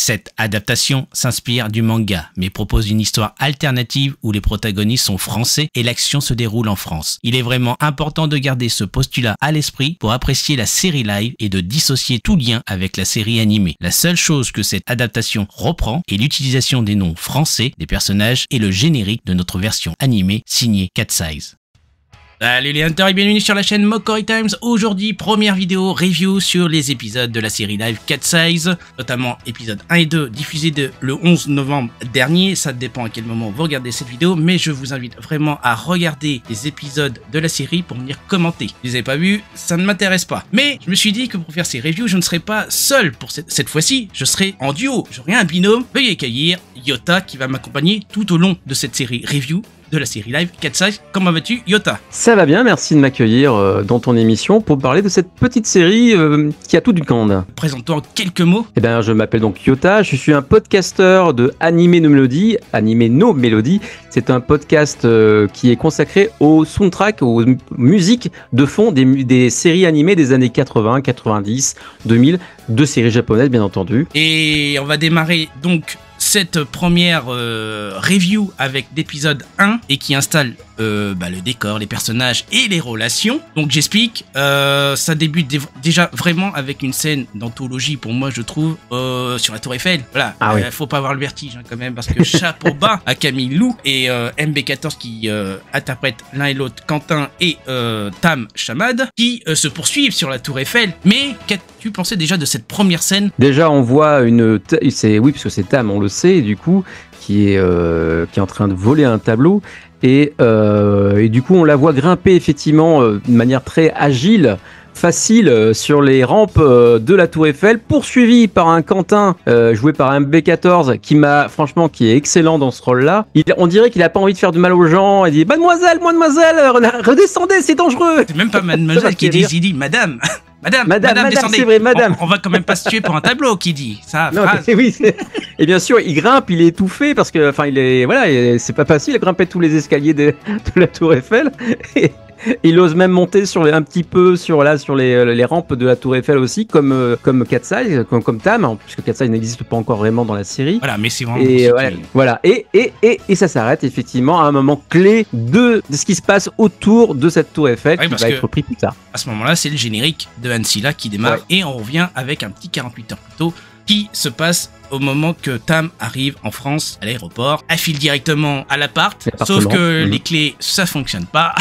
Cette adaptation s'inspire du manga, mais propose une histoire alternative où les protagonistes sont français et l'action se déroule en France. Il est vraiment important de garder ce postulat à l'esprit pour apprécier la série live et de dissocier tout lien avec la série animée. La seule chose que cette adaptation reprend est l'utilisation des noms français des personnages et le générique de notre version animée signée Cat Size. Salut les hunters et bienvenue sur la chaîne Mockery Times. Aujourd'hui, première vidéo review sur les épisodes de la série live Cat Size, notamment épisodes 1 et 2 diffusés le 11 novembre dernier. Ça dépend à quel moment vous regardez cette vidéo, mais je vous invite vraiment à regarder les épisodes de la série pour venir commenter. Si vous les avez pas vus, ça ne m'intéresse pas. Mais je me suis dit que pour faire ces reviews, je ne serai pas seul pour cette fois-ci. Je serai en duo. J'aurai un binôme. Veuillez accueillir Yota qui va m'accompagner tout au long de cette série review de la série live Cat Size. Comment vas-tu, Yota? Ça va bien, merci de m'accueillir dans ton émission pour parler de cette petite série qui a tout du canne. Présente-toi en quelques mots. Eh bien, je m'appelle donc Yota, je suis un podcasteur de Animé No Mélodie. Animé No Mélodie, c'est un podcast qui est consacré au soundtrack, aux musiques de fond des séries animées des années 80, 90, 2000, de séries japonaises bien entendu. Et on va démarrer donc cette première review avec l'épisode 1 et qui installe le décor, les personnages et les relations. Donc j'explique, ça débute déjà vraiment avec une scène d'anthologie pour moi je trouve sur la Tour Eiffel. Voilà, oui. Faut pas avoir le vertige quand même parce que chapeau bas à Camille Lou et MB14 qui interprètent l'un et l'autre Quentin et Tam Chamad qui se poursuivent sur la Tour Eiffel. Mais qu'as-tu pensé déjà de cette première scène? Déjà on voit oui parce que c'est Tam, on le sait, du coup qui est en train de voler un tableau et du coup on la voit grimper effectivement de manière très agile, facile sur les rampes de la Tour Eiffel, poursuivi par un Quentin joué par un MB14 qui est excellent dans ce rôle-là. On dirait qu'il a pas envie de faire du mal aux gens. Il dit mademoiselle, redescendez, c'est dangereux. C'est même pas mademoiselle qui dit, il dit madame. Madame, descendez. C'est vrai, madame. On va quand même pas se tuer pour un tableau, qui dit ça. Non, oui, et bien sûr, il grimpe, il est étouffé parce que, c'est pas facile de grimper tous les escaliers de la Tour Eiffel. Et il ose même monter un petit peu sur les rampes de la Tour Eiffel aussi, comme Cat Size, comme Tam, puisque Cat Size n'existe pas encore vraiment dans la série. Voilà, mais c'est vraiment. Et voilà, et ça s'arrête effectivement à un moment clé de ce qui se passe autour de cette Tour Eiffel, qui va être pris plus tard. À ce moment-là, c'est le générique de Hansila qui démarre et on revient avec un petit 48 heures plus tôt qui se passe au moment que Tam arrive en France à l'aéroport. Elle file directement à l'appart, sauf que les clés ça fonctionne pas.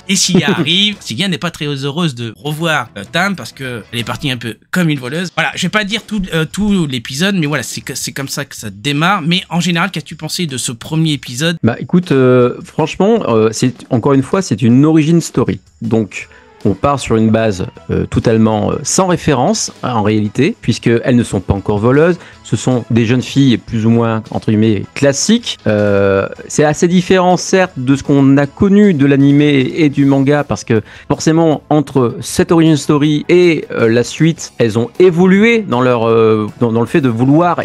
Et Cilia arrive. Cilia n'est pas très heureuse de revoir Tam parce que elle est partie un peu comme une voleuse. Voilà, je vais pas dire tout l'épisode, mais voilà, c'est comme ça que ça démarre. Mais en général, qu'as-tu pensé de ce premier épisode? Bah écoute, franchement, encore une fois, c'est une origin story. Donc on part sur une base totalement sans référence en réalité, puisqu'elles ne sont pas encore voleuses. Ce sont des jeunes filles plus ou moins, entre guillemets, classiques. C'est assez différent, certes, de ce qu'on a connu de l'animé et du manga, parce que forcément, entre cette origin story et la suite, elles ont évolué dans le fait de vouloir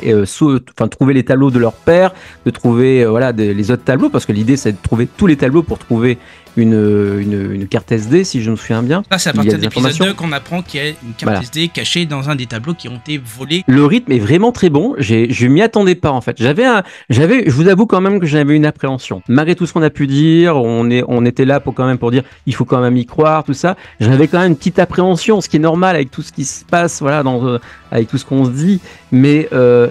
trouver les tableaux de leur père, de trouver les autres tableaux, parce que l'idée, c'est de trouver tous les tableaux pour trouver une carte SD, si je me souviens bien. Ça, c'est à partir de l'épisode 2 qu'on apprend qu'il y a une carte SD cachée dans un des tableaux qui ont été volés. Le rythme est vraiment très bon. Je m'y attendais pas, en fait. Je vous avoue quand même que j'avais une appréhension. Malgré tout ce qu'on a pu dire, on était là pour dire, il faut quand même y croire, tout ça. J'avais quand même une petite appréhension, ce qui est normal avec tout ce qui se passe, avec tout ce qu'on se dit. Mais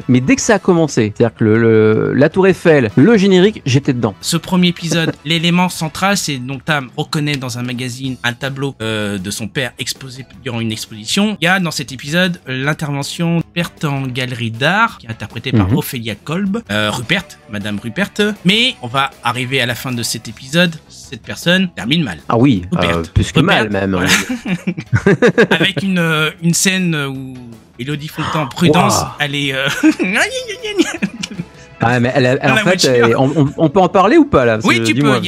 dès que ça a commencé, c'est-à-dire que la Tour Eiffel, le générique, j'étais dedans. Ce premier épisode, l'élément central, c'est donc Tam reconnaît dans un magazine un tableau de son père exposé durant une exposition. Il y a dans cet épisode l'intervention de Rupert en galerie d'art, qui est interprétée par Ophélia Kolb, Madame Rupert. Mais on va arriver à la fin de cet épisode, cette personne termine mal. Ah oui, plus que mal même. Voilà. Avec une scène où Elodie Fontan, prudence, elle est... Ah, mais en fait, on peut en parler ou pas là? Oui, tu peux.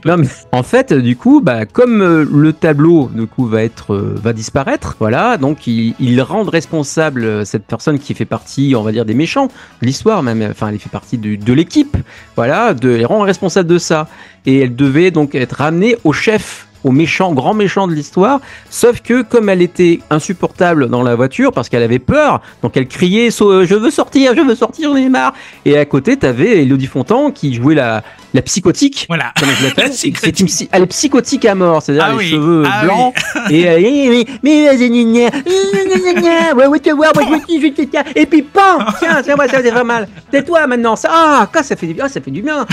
Non, mais en fait, du coup, comme le tableau va disparaître, voilà, donc ils rendent responsable cette personne qui fait partie, on va dire, des méchants de l'histoire, même, enfin, elle fait partie de l'équipe, voilà, les rend responsable de ça, et elle devait donc être ramenée au chef au méchant, grand méchant de l'histoire. Sauf que comme elle était insupportable dans la voiture parce qu'elle avait peur, donc elle criait je veux sortir, j'en ai marre. Et à côté, t'avais Élodie Fontan qui jouait la psychotique. Voilà. Comme je l'appelle. Elle est psychotique à mort, c'est-à-dire les cheveux blancs. Oui. Et puis bam, tiens, moi ça fait pas mal. Tais-toi maintenant. Ça fait du bien.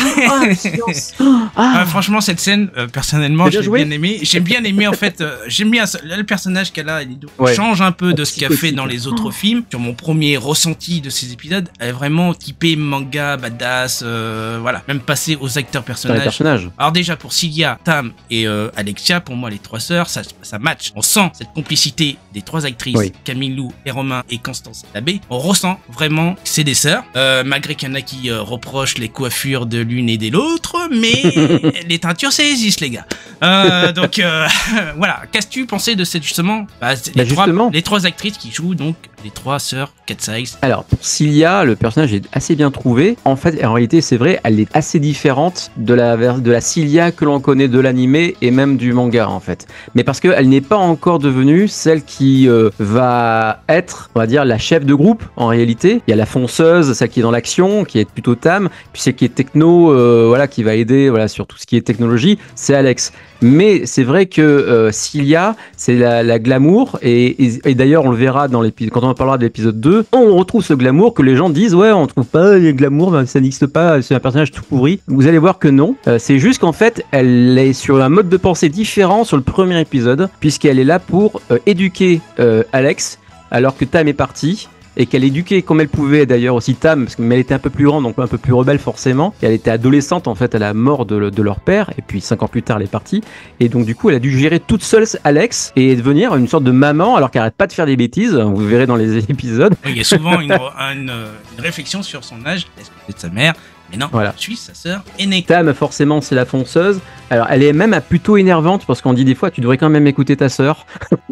Franchement, cette scène, personnellement, j'ai bien aimé. J'ai bien aimé en fait. J'aime bien le personnage qu'elle a. Elle change un peu de ce qu'elle fait dans les autres films. Sur mon premier ressenti de ces épisodes, elle est vraiment typée manga, badass. Voilà, même passé aux acteurs personnages. Alors déjà pour Cilia, Tam et Alexia, pour moi les trois sœurs, ça match. On sent cette complicité des trois actrices, Camille Lou et Romain et Constance Labbé. On ressent vraiment que c'est des sœurs, malgré qu'il y en a qui reprochent les coiffures de l'une et de l'autre, mais les teintures ça existe les gars. Donc voilà, qu'est-ce que tu pensais de cette justement les trois actrices qui jouent donc les trois sœurs Cat Size? Alors pour Cilia, le personnage est assez bien trouvé. En fait, en réalité, c'est vrai, elle est assez différente de la Cilia que l'on connaît de l'animé et même du manga en fait. Mais parce qu'elle n'est pas encore devenue celle qui va être, on va dire, la chef de groupe en réalité. Il y a la fonceuse, celle qui est dans l'action, qui est plutôt Tam, puis celle qui est techno, qui va aider sur tout ce qui est technologie, c'est Alex. Mais c'est vrai que Cilia, c'est la glamour, et d'ailleurs on le verra dans l'épisode, quand on parlera de l'épisode 2, on retrouve ce glamour que les gens disent on trouve pas le glamour, ça n'existe pas, c'est un personnage tout pourri. Vous allez voir que non, c'est juste qu'en fait elle est sur un mode de pensée différent sur le premier épisode, puisqu'elle est là pour éduquer Alex alors que Tam est parti. Et qu'elle éduquait comme elle pouvait d'ailleurs aussi Tam, mais elle était un peu plus grande, donc un peu plus rebelle forcément. Et elle était adolescente en fait à la mort de leur père, et puis 5 ans plus tard elle est partie. Et donc du coup elle a dû gérer toute seule Alex et devenir une sorte de maman alors qu'elle arrête pas de faire des bêtises, vous verrez dans les épisodes. Il y a souvent une réflexion sur son âge, est-ce que c'est de sa mère? Mais non, je suis sa sœur aînée. Tam, forcément, c'est la fonceuse. Alors, elle est même plutôt énervante parce qu'on dit des fois, tu devrais quand même écouter ta sœur.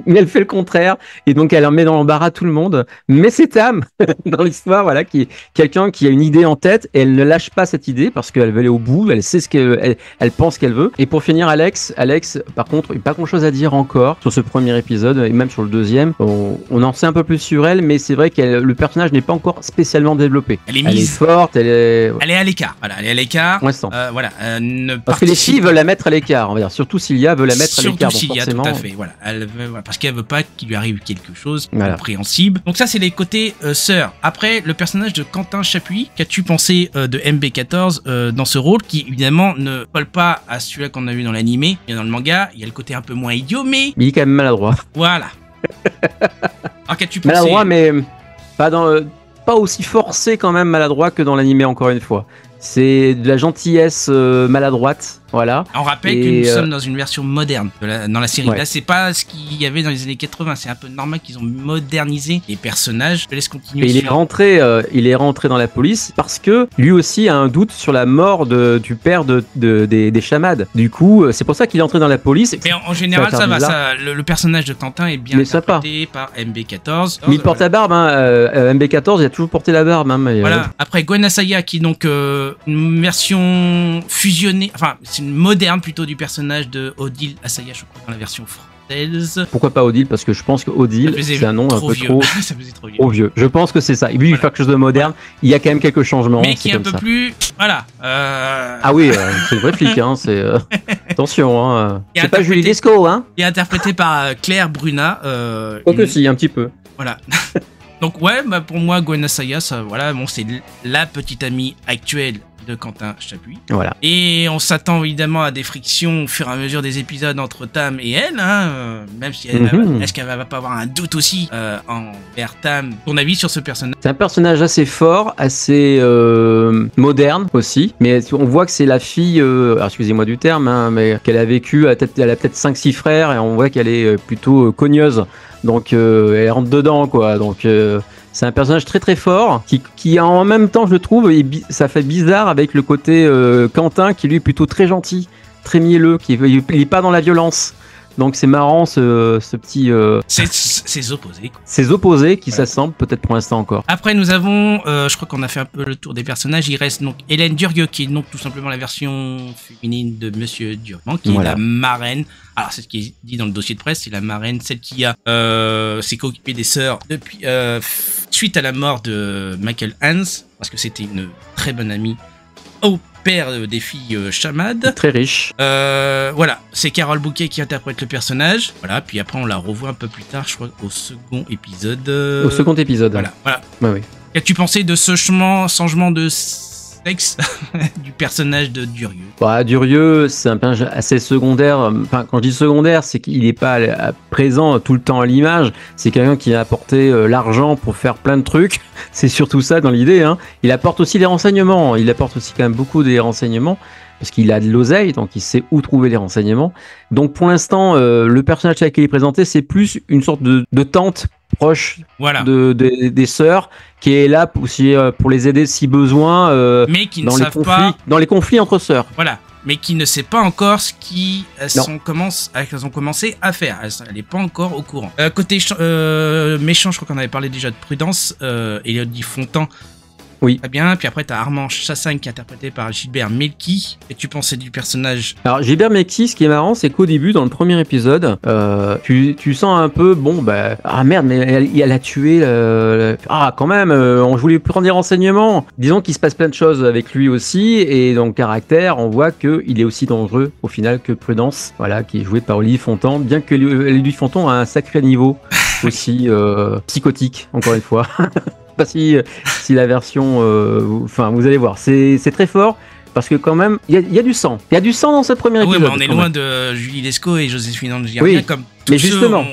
Mais elle fait le contraire. Et donc, elle en met dans l'embarras tout le monde. Mais c'est Tam, dans l'histoire, qui est quelqu'un qui a une idée en tête et elle ne lâche pas cette idée parce qu'elle veut aller au bout. Elle sait elle pense qu'elle veut. Et pour finir, Alex, par contre, il n'y a pas grand chose à dire encore sur ce premier épisode et même sur le deuxième. On en sait un peu plus sur elle, mais c'est vrai que le personnage n'est pas encore spécialement développé. Elle est forte, elle est à l'écart. Voilà, elle est à l'écart. Parce que les filles veulent la mettre à l'écart, on va dire. Surtout Cilia veut la mettre à l'écart. Surtout Cilia, tout à fait. Voilà. Parce qu'elle veut pas qu'il lui arrive quelque chose compréhensible. Donc ça, c'est les côtés sœurs. Après, le personnage de Quentin Chapuis, qu'as-tu pensé de MB14 dans ce rôle, qui évidemment ne colle pas à celui-là qu'on a vu dans l'animé et dans le manga. Il y a le côté un peu moins idiot, mais il est quand même maladroit. Voilà. Alors qu'as-tu pensé? Maladroit, mais pas aussi forcé quand même maladroit que dans l'animé, encore une fois. C'est de la gentillesse maladroite. Voilà. On rappelle que nous sommes dans une version moderne dans la série. Là, c'est pas ce qu'il y avait dans les années 80. C'est un peu normal qu'ils ont modernisé les personnages. Je te laisse continuer. Et il est rentré dans la police parce que lui aussi a un doute sur la mort du père des chamades. Du coup, c'est pour ça qu'il est entré dans la police. Mais en général, ça va. Le personnage de Quentin est bien interprété par MB14. Mais il porte la barbe. MB14, il a toujours porté la barbe. Voilà. Après, Gwen Asaya, qui est donc une version fusionnée. Enfin, c'est une moderne plutôt du personnage de Odile Asaya, je crois, dans la version française. Pourquoi pas Odile? Parce que je pense que Odile, c'est un nom un peu trop ça faisait trop vieux. Je pense que c'est ça. Lui, il fait quelque chose de moderne. Il y a quand même quelques changements. Mais qui est un peu plus... Voilà. Ah oui, c'est le vrai flic. Attention. C'est pas Julie Lescaut. Il est interprété par Claire Bruna. Que si, un petit peu. Voilà. Donc pour moi, Gwen Asaya, c'est la petite amie actuelle de Quentin Chapuis. Voilà. Et on s'attend évidemment à des frictions au fur et à mesure des épisodes entre Tam et elle, même si est-ce qu'elle va pas avoir un doute aussi envers Tam? Ton avis sur ce personnage? C'est un personnage assez fort, assez moderne aussi, mais on voit que c'est la fille, alors excusez-moi du terme, mais qu'elle a vécu, elle a peut-être 5-6 frères, et on voit qu'elle est plutôt cogneuse, donc elle rentre dedans, quoi. Donc c'est un personnage très très fort qui en même temps, je trouve, ça fait bizarre avec le côté Quentin qui lui est plutôt très gentil, très mielleux, il est pas dans la violence. Donc c'est marrant ce petit... Ces opposés, quoi. Ces opposés qui s'assemblent peut-être pour l'instant encore. Après nous avons, je crois qu'on a fait un peu le tour des personnages, il reste donc Hélène Durieux qui est donc tout simplement la version féminine de Monsieur Durand, qui est la marraine. Alors c'est ce qui est dit dans le dossier de presse, c'est la marraine, celle qui a s'est occupée des sœurs depuis suite à la mort de Michael Hans, parce que c'était une très bonne amie au père des filles chamades. Très riche. Voilà, c'est Carole Bouquet qui interprète le personnage. Voilà, puis après on la revoit un peu plus tard, je crois, au second épisode. Au second épisode. Voilà. Ouais, oui. Qu'as-tu pensé de ce changement de sexe du personnage de Durieux? Bah, Durieux, c'est un personnage assez secondaire. Enfin, quand je dis secondaire, c'est qu'il n'est pas présent tout le temps à l'image. C'est quelqu'un qui a apporté l'argent pour faire plein de trucs. C'est surtout ça dans l'idée. Hein. Il apporte aussi les renseignements. Il apporte aussi quand même beaucoup des renseignements. Parce qu'il a de l'oseille, donc il sait où trouver les renseignements. Donc pour l'instant, le personnage tel qu'il est présenté, c'est plus une sorte de tante proche des sœurs, qui est là aussi pour les aider si besoin mais qui dans, ne savent pas... dans les conflits entre sœurs. Voilà, mais qui ne sait pas encore ce qu'elles ont commencé à faire. Elle n'est pas encore au courant. Côté méchant, je crois qu'on avait parlé déjà de Prudence, Élodie Fontan. Oui. Très bien. Puis après, t'as Armand Chassagne qui est interprété par Gilbert Melki. Et tu pensais du personnage? Alors, Gilbert Melki, ce qui est marrant, c'est qu'au début, dans le premier épisode, tu sens un peu, bon, bah, ah merde, mais elle a tué. Ah, quand même, on voulait prendre des renseignements. Disons qu'il se passe plein de choses avec lui aussi. Et dans le caractère, on voit qu'il est aussi dangereux, au final, que Prudence. Voilà, qui est joué par Olivier Fontan. Bien que Olivier Fontan a un sacré niveau aussi psychotique, encore une fois. Pas si la version, enfin vous allez voir, c'est très fort parce que quand même il y a du sang, il y a du sang dans cette première épisode. Oui, mais on est loin de Julie Lescaut et Joséphine Angiria, comme mais justement,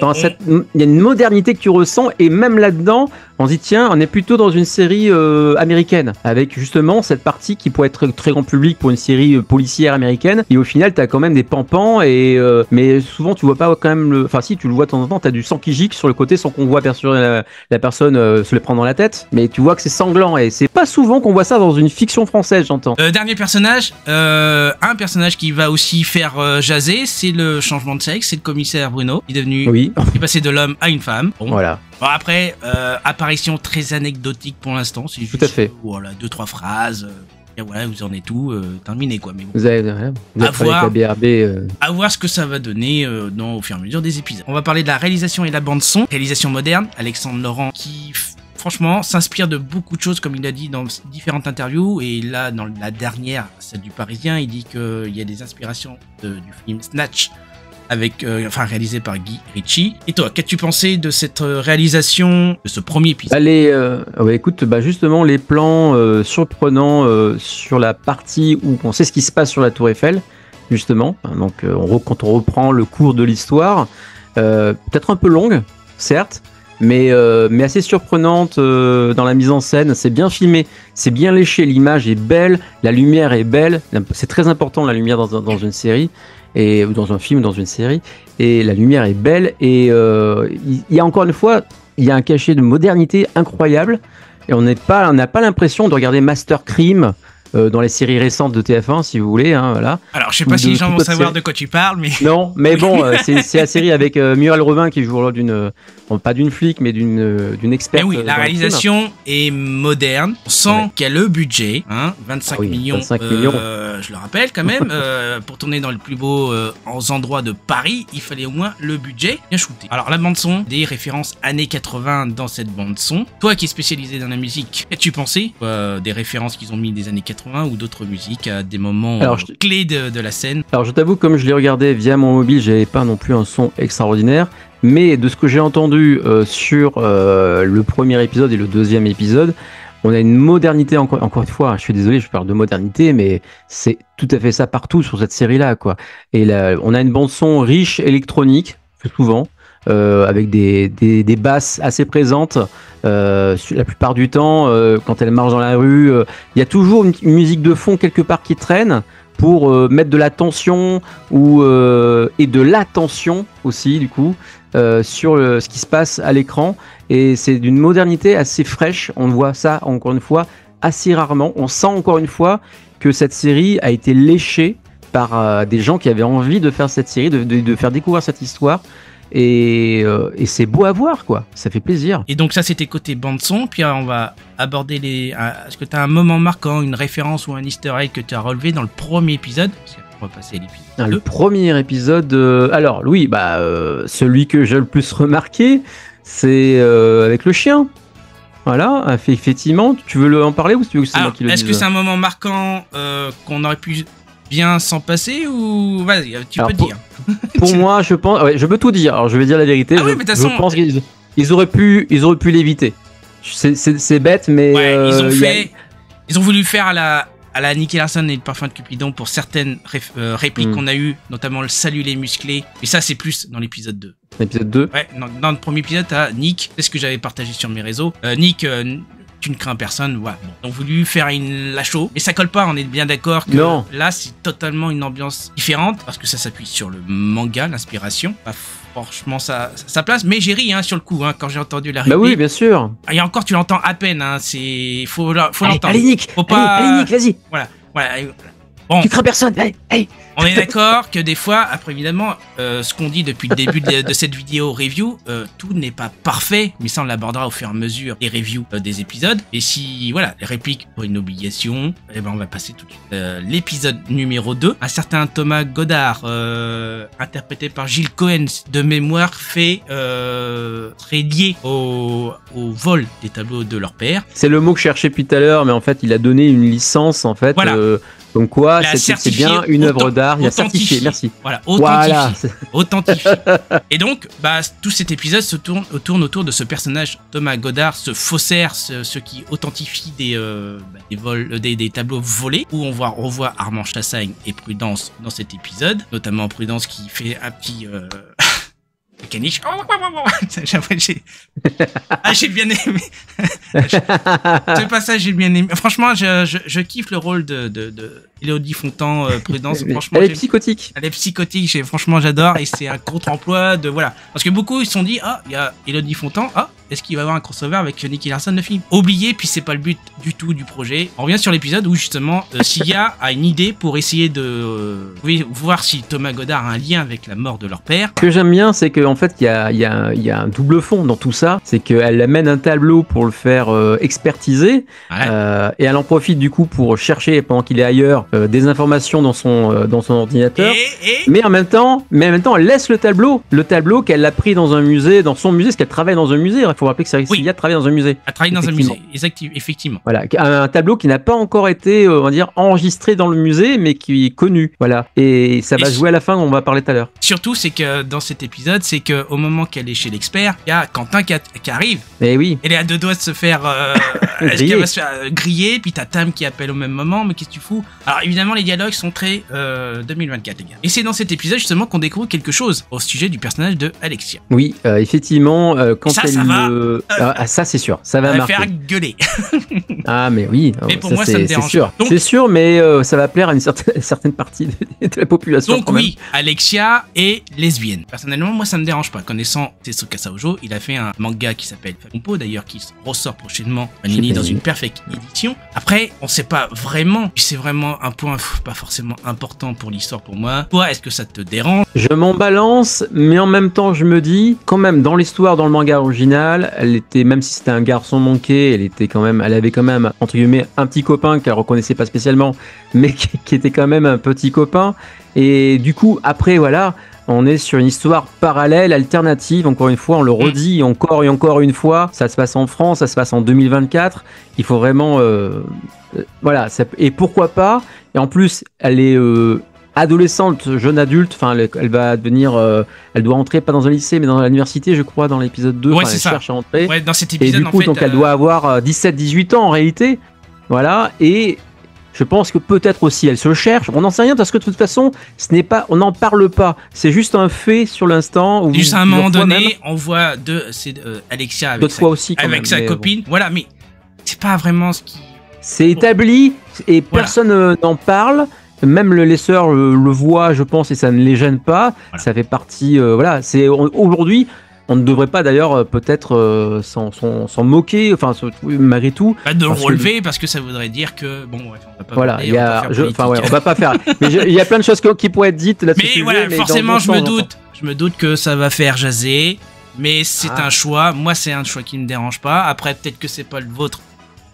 il y a une modernité que tu ressens et même là-dedans, on se dit tiens, on est plutôt dans une série américaine avec justement cette partie qui pourrait être très grand public pour une série policière américaine et au final t'as quand même des pampans et mais souvent tu vois pas quand même enfin si tu le vois de temps en temps, t'as du sang qui gicle sur le côté sans qu'on voit bien sûr la personne se les prendre dans la tête, mais tu vois que c'est sanglant et c'est pas souvent qu'on voit ça dans une fiction française, j'entends. Dernier personnage, un personnage qui va aussi faire jaser, c'est le changement de sexe, c'est le commissaire Bruno. Il est devenu, il est passé de l'homme à une femme. Bon. Voilà. Bon, après, apparition très anecdotique pour l'instant. C'est juste, tout à fait. Voilà, 2-3 phrases. Et voilà, vous en êtes tout terminé quoi. Mais bon. Vous avez à voir ce que ça va donner au fur et à mesure des épisodes. On va parler de la réalisation et la bande son. Réalisation moderne. Alexandre Laurent qui franchement s'inspire de beaucoup de choses comme il a dit dans différentes interviews et là dans la dernière, celle du Parisien, il dit qu'il y a des inspirations du film Snatch. Réalisé par Guy Ritchie. Et toi, qu'as-tu pensé de cette réalisation, de ce premier épisode? Écoute, justement, les plans surprenants sur la partie où on sait ce qui se passe sur la Tour Eiffel, justement. Donc, quand on reprend le cours de l'histoire, peut-être un peu longue, certes, mais assez surprenante dans la mise en scène. C'est bien filmé, c'est bien léché, l'image est belle, la lumière est belle. C'est très important la lumière dans une série. Ou dans un film, dans une série, et la lumière est belle, et il y a encore une fois, il y a un cachet de modernité incroyable, et on n'a pas l'impression de regarder Master Crime dans les séries récentes de TF1, si vous voulez. Hein, voilà. Alors, je sais pas si les gens vont savoir de quoi tu parles, mais... Non, mais bon, c'est la série avec Muriel Robin qui joue le rôle d'une... pas d'une flic, mais d'une experte. Mais oui, la réalisation est moderne. On sent qu'il y a le budget, 25 millions. 25 millions. Je le rappelle quand même, pour tourner dans le plus beau endroit de Paris, il fallait au moins le budget bien shooté. Alors, la bande-son, des références années 80 dans cette bande-son. Toi qui es spécialisé dans la musique, qu'as-tu pensé des références qu'ils ont mis des années 80 ou d'autres musiques à des moments clés de la scène? Alors, je t'avoue, comme je l'ai regardé via mon mobile, j'avais pas non plus un son extraordinaire. Mais de ce que j'ai entendu sur le premier épisode et le deuxième épisode, on a une modernité, encore une fois, je suis désolé, je parle de modernité, mais c'est tout à fait ça partout sur cette série-là, quoi. Et là, on a une bande-son riche électronique, souvent, avec des basses assez présentes, la plupart du temps, quand elle marche dans la rue, il y a toujours une musique de fond quelque part qui traîne, pour mettre de la tension et de l'attention aussi du coup sur ce qui se passe à l'écran, et c'est d'une modernité assez fraîche. On voit ça encore une fois assez rarement. On sent encore une fois que cette série a été léchée par des gens qui avaient envie de faire cette série, de faire découvrir cette histoire. Et c'est beau à voir, quoi. Ça fait plaisir. Et donc ça, c'était côté bande-son. Puis on va aborder est-ce que tu as un moment marquant, une référence ou un easter egg que tu as relevé dans le premier épisode? On va passer à l'épisode 2. Le premier épisode... alors, oui, celui que j'ai le plus remarqué, c'est avec le chien. Voilà, effectivement. Tu veux en parler ou tu veux que c'est moi qui le dise? Est-ce que c'est un moment marquant qu'on aurait pu bien s'en passer ou... Vas-y, tu peux dire. Pour moi, je pense... Ouais, je peux tout dire. Alors, je vais dire la vérité. Je pense qu'ils auraient pu l'éviter. C'est bête, mais... Ouais, ils ont voulu faire à la Nicky Larson et le parfum de Cupidon pour certaines répliques qu'on a eues, notamment le salut les musclés. Et ça, c'est plus dans l'épisode 2. L'épisode 2 Ouais, dans le premier épisode, t'as Nick, c'est ce que j'avais partagé sur mes réseaux. Nick, tu ne crains personne, voilà. Bon, ils ont voulu faire la show, mais ça colle pas, on est bien d'accord que là, c'est totalement une ambiance différente, parce que ça s'appuie sur le manga, l'inspiration. Franchement, ça place, mais j'ai ri sur le coup, quand j'ai entendu la réplique. Bah oui, bien sûr. Et encore, tu l'entends à peine, faut l'entendre. Allez, Nick, allez, Nick, vas-y. Voilà. Bon, tu crains personne, allez. On est d'accord que des fois, après évidemment, ce qu'on dit depuis le début de cette vidéo review, tout n'est pas parfait, mais ça on l'abordera au fur et à mesure des reviews des épisodes. Et si, voilà, les répliques pour une obligation, on va passer tout de suite. L'épisode numéro 2, un certain Thomas Goddard, interprété par Gilles Cohen, de mémoire, très lié au vol des tableaux de leur père. C'est le mot que je cherchais depuis tout à l'heure, mais en fait, il a donné une licence, en fait. Voilà. Donc quoi, c'est bien une œuvre d'art, il a certifié, merci. Voilà, authentifié. Et donc, tout cet épisode se tourne autour de ce personnage, Thomas Goddard, ce faussaire, ce qui authentifie des tableaux volés, où on revoit Armand Chassagne et Prudence dans cet épisode, notamment Prudence qui fait un petit... caniche. J'ai bien aimé. Ce passage, j'ai bien aimé. Franchement, je kiffe le rôle de Élodie Fontan, Prudence. Franchement, elle est psychotique. Elle est psychotique. Franchement, j'adore. Et c'est un contre-emploi de voilà. Parce que beaucoup ils se sont dit, il y a Élodie Fontan. Est-ce qu'il va y avoir un crossover avec Nicky Larson, le film? Oublié, puis c'est pas le but du tout du projet. On revient sur l'épisode où justement Sia a une idée pour essayer de voir si Thomas Goddard a un lien avec la mort de leur père. Ce que j'aime bien, c'est qu'en fait, il y a un double fond dans tout ça. C'est qu'elle amène un tableau pour le faire expertiser. Ouais. Et elle en profite du coup pour chercher, pendant qu'il est ailleurs, des informations dans son ordinateur. Mais en même temps, elle laisse le tableau qu'elle a pris dans un musée, dans son musée, parce qu'elle travaille dans un musée. Il faut rappeler que Sia travaille dans un musée. Elle travaille dans un musée, effectivement. Voilà, un tableau qui n'a pas encore été, on va dire, enregistré dans le musée, mais qui est connu. Voilà, et ça va jouer à la fin, on va parler tout à l'heure. Surtout, c'est que dans cet épisode, c'est qu'au moment qu'elle est chez l'expert, il y a Quentin qui arrive. Et oui. Elle est à deux doigts de se faire griller, puis t'as Tam qui appelle au même moment, mais qu'est-ce que tu fous? Alors évidemment, les dialogues sont très 2024, les gars. Et c'est dans cet épisode justement qu'on découvre quelque chose au sujet du personnage de Alexia. Oui, effectivement, quand ça, ça c'est sûr, ça va marquer. Faire gueuler. Ah mais oui. Mais pour moi, ça me dérange. C'est sûr, mais ça va plaire à une certaine partie de la population. Donc oui, Alexia est lesbienne. Personnellement, moi, ça me dérange pas. Connaissant Tetsuka Saojo, il a fait un manga qui s'appelle Fakumpo, d'ailleurs, qui ressort prochainement Panini dans une perfect édition. Après, on sait pas vraiment. C'est vraiment un point pas forcément important pour l'histoire pour moi. Toi, est-ce que ça te dérange? Je m'en balance, mais en même temps, je me dis, quand même, dans l'histoire, dans le manga original, elle était, même si c'était un garçon manqué, elle avait quand même, entre guillemets, un petit copain qu'elle reconnaissait pas spécialement, mais qui était quand même un petit copain. Et du coup, après, voilà, on est sur une histoire parallèle, alternative. Encore une fois, on le redit encore et encore une fois. Ça se passe en France, ça se passe en 2024. Il faut vraiment, voilà. Et pourquoi pas? Et en plus, elle est adolescente, jeune adulte, enfin, elle va devenir, elle doit entrer pas dans un lycée, mais dans l'université, je crois, dans l'épisode 2. Ouais, elle cherche à entrer. Ouais, dans cet épisode, et du coup, donc, elle doit avoir 17-18 ans en réalité. Voilà. Et je pense que peut-être aussi elle se cherche. On n'en sait rien parce que de toute façon, on n'en parle pas. C'est juste un fait sur l'instant. Juste à un moment donné, on voit Alexia avec sa copine. Bon. Voilà, mais c'est pas vraiment ce qui. C'est établi et personne n'en parle. Même les sœurs le voient, je pense, et ça ne les gêne pas. Voilà. Ça fait partie. Voilà. C'est aujourd'hui. on ne devrait pas d'ailleurs peut-être s'en moquer, enfin malgré tout. Pas de le relever parce que ça voudrait dire que bon, bref, on va pas. Voilà, parler, on va pas faire. Mais il y a plein de choses qui pourraient être dites là-dessus. Mais voilà, forcément, je me doute que ça va faire jaser, mais c'est un choix. Moi, c'est un choix qui ne me dérange pas. Après, peut-être que c'est pas le vôtre.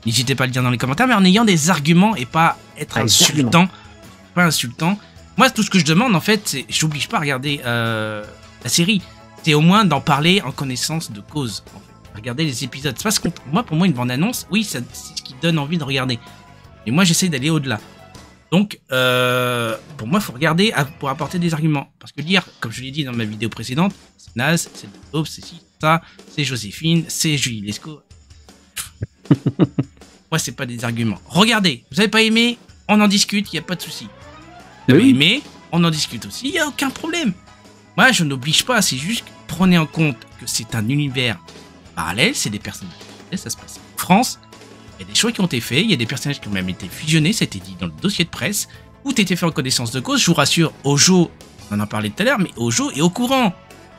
N'hésitez pas à le dire dans les commentaires, mais en ayant des arguments et pas être insultant. Pas insultant. Moi, tout ce que je demande, en fait, c'est, j'oblige pas à regarder la série. C'est au moins d'en parler en connaissance de cause. En fait. Regarder les épisodes. C'est parce que moi, pour moi, une bande-annonce, oui, c'est ce qui donne envie de regarder. Et moi, j'essaie d'aller au-delà. Donc, pour moi, il faut regarder pour apporter des arguments. Parce que lire, comme je l'ai dit dans ma vidéo précédente, c'est naze, c'est de l'aube, c'est ci, ça, c'est Joséphine, c'est Julie Lescaut. Moi, c'est pas des arguments. Regardez, vous avez pas aimé, on en discute, il n'y a pas de souci. Vous avez aimé, on en discute aussi, il n'y a aucun problème. Moi, je n'oblige pas, c'est juste que prenez en compte que c'est un univers parallèle, c'est des personnages. Ça se passe en France, il y a des choix qui ont été faits, il y a des personnages qui ont même été fusionnés, ça a été dit dans le dossier de presse, tout a été fait en connaissance de cause. Je vous rassure, Ojo, on en parlait tout à l'heure, mais Ojo est au courant.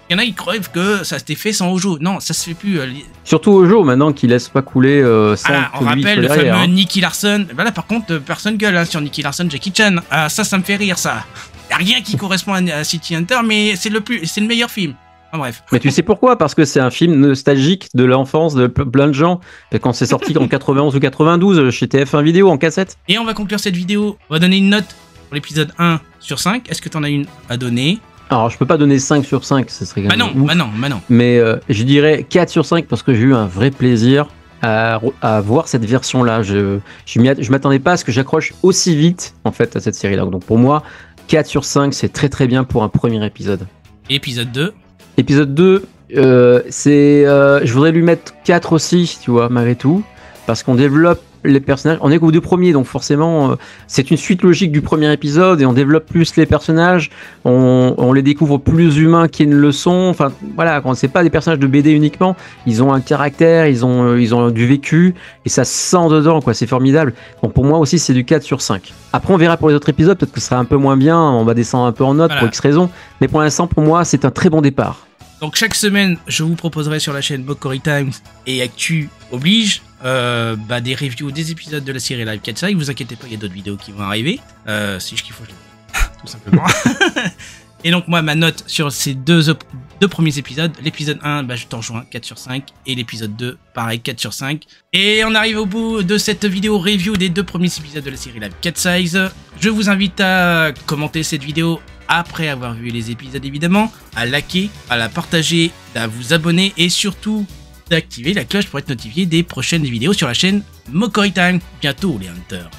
Il y en a qui croient que ça s'était fait sans Ojo. Non, ça se fait plus. Surtout Ojo, maintenant, qui laisse pas couler sans on rappelle le fameux Nicky Larson. Voilà, par contre, personne gueule sur Nicky Larson, Jackie Chan. Ça me fait rire, ça. Il n'y a rien qui correspond à City Hunter, mais c'est le meilleur film. Enfin, bref. Mais tu sais pourquoi? Parce que c'est un film nostalgique de l'enfance de plein de gens. Quand c'est sorti en 91 ou 92 chez TF1 Vidéo en cassette. Et on va conclure cette vidéo. On va donner une note pour l'épisode 1 sur 5. Est-ce que tu en as une à donner? Alors, je peux pas donner 5 sur 5, ce serait quand même bah non. Mais je dirais 4 sur 5 parce que j'ai eu un vrai plaisir à voir cette version-là. Je m'attendais pas à ce que j'accroche aussi vite, en fait, à cette série-là. Donc, pour moi, 4 sur 5, c'est très très bien pour un premier épisode. Et épisode 2? Épisode 2, je voudrais lui mettre 4 aussi, tu vois, malgré tout. Parce qu'on développe les personnages. On est qu'au 2 premiers, donc forcément, c'est une suite logique du premier épisode et on développe plus les personnages. On les découvre plus humains qu'ils ne le sont. Enfin, voilà, quand c'est pas des personnages de BD uniquement, ils ont un caractère, ils ont du vécu et ça se sent dedans, quoi. C'est formidable. Donc pour moi aussi, c'est du 4 sur 5. Après, on verra pour les autres épisodes, peut-être que ce sera un peu moins bien. On va descendre un peu en note pour X raisons. Mais pour l'instant, pour moi, c'est un très bon départ. Donc chaque semaine, je vous proposerai sur la chaîne Mockery Times et Actu Oblige des reviews des épisodes de la série Live Cat's Eye. Vous inquiétez pas, il y a d'autres vidéos qui vont arriver. Si je kiffe, je le tout simplement. Et donc moi, ma note sur ces deux premiers épisodes, l'épisode 1, je t'en rejoins, 4 sur 5. Et l'épisode 2, pareil, 4 sur 5. Et on arrive au bout de cette vidéo review des 2 premiers épisodes de la série Live Cat's Eye. Je vous invite à commenter cette vidéo après avoir vu les épisodes évidemment, à liker, à la partager, à vous abonner et surtout d'activer la cloche pour être notifié des prochaines vidéos sur la chaîne Mockery Time. Bientôt les hunters.